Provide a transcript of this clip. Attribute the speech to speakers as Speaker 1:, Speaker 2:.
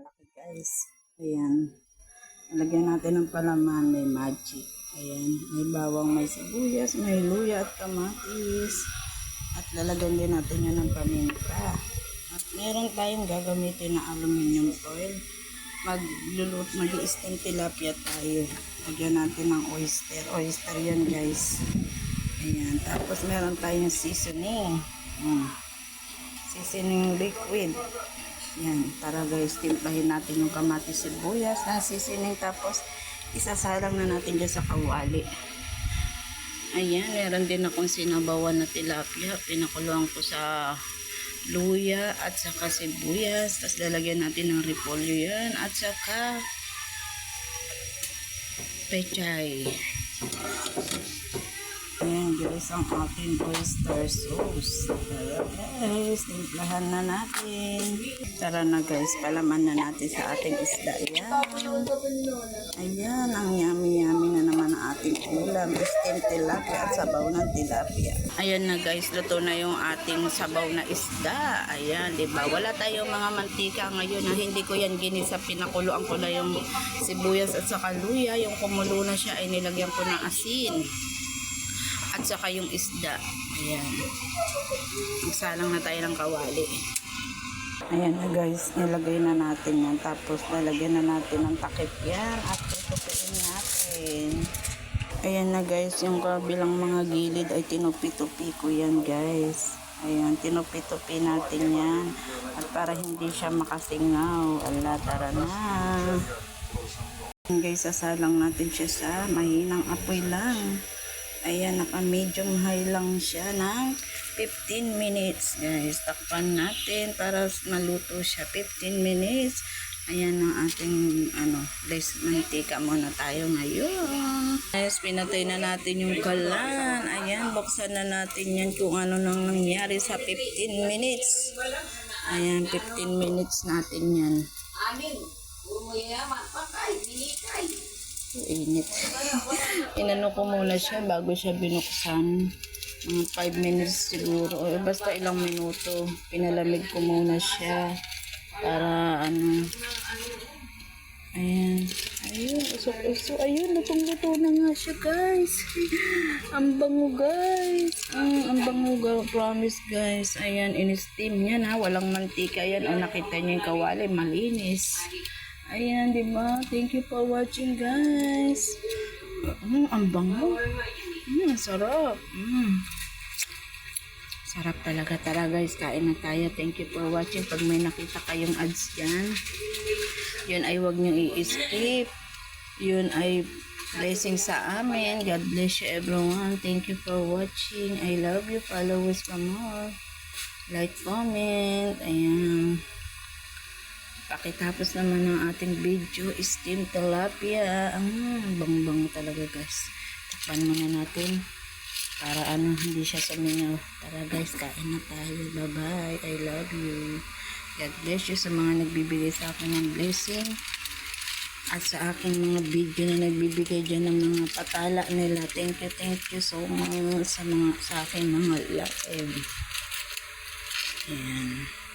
Speaker 1: malaki guys. Ayan. Lagyan natin ng palaman, may magic. Ayan, may bawang, may sibuyas, may luya at kamatis. At lalagyan din natin yan ng paminta. At meron tayong gagamitin na aluminum foil. Mag-i-steam tilapia tayo. Lagyan natin ng oyster. Oyster yan guys. Ayan, tapos meron tayong seasoning. Seasoning liquid. Yan, tara guys, timplahin natin yung kamatis, sibuyas na seasoning, tapos isasalang na natin dyan sa kawali. Ayan, meron din akong sinabawan na tilapia, pinakuluan ko sa luya at saka sibuyas, tapos lalagyan natin ng repolyo yan at saka pechay. Ayan guys, ang ating oyster sauce. Tara guys, timplahan na natin. Tara na guys, palaman na natin sa ating isda. Ayan, ang yummy-yummy na naman ang ating ulam. Steamed tilapia at sabaw ng tilapia. Ayan na guys, luto na yung ating sabaw na isda. Ayan, diba? Wala tayong mga mantika ngayon na hindi ko yan ginisa. Pinakuluan ko na yung sibuyas at saka luya. Yung kumulo na siya ay nilagyan ko ng asin. At saka yung isda. Ayan. Magsalang na tayo ng kawali. Ayan na guys, nilagay na natin yan. Tapos lalagyan na natin ng takip yan. At tutupiin natin. Ayan na guys, yung kabilang mga gilid ay tinupi-tupi ko yan guys. Ayan, tinupi-tupi natin yan. At para hindi siya makasingaw. Ala, tara na. Ayan guys, sasalang natin siya sa mahinang apoy lang. Ayan, naka-medium high lang siya ng 15 minutes. Guys, takpan natin para maluto siya. 15 minutes. Ayan ang ating, guys, mantika muna tayo ngayon. Guys, pinatay na natin yung kalan. Ayan, buksan na natin yan kung ano nang nangyari sa 15 minutes. Ayan, 15 minutes natin yan. Init. Inano ko muna siya bago siya binuksan. Mga 5 minutes siguro. O basta ilang minuto. Pinalamig ko muna siya. Para Ayan. Ayun. Usok-usok. Ayun. Lutong-luto na nga siya guys. Ang bango guys. Ang bango promise guys. Ayan. In-steam yan ha. Walang mantika yan. O nakita niyo yung kawali. Malinis. Ayan, diba? Thank you for watching, guys. Ang bango. Sarap. Sarap talaga. Tara, guys. Kain na tayo. Thank you for watching. Pag may nakita kayong ads dyan, yun ay huwag nyo i-skip. Yun ay blessing sa amin. God bless you, everyone. Thank you for watching. I love you. Follow us for more. Like, comment. Ayan. Pakitapos naman ng ating video, steamed tilapia. Bang-bang talaga guys. Takpan muna natin para hindi siya sumingaw. Tara guys, kain na tayo. Bye bye. I love you. God bless you sa mga nagbibigay sa akin ng blessing at sa aking mga video na nagbibigay dyan ng mga patala nila. Thank you so much sa aking mga live. Ayan.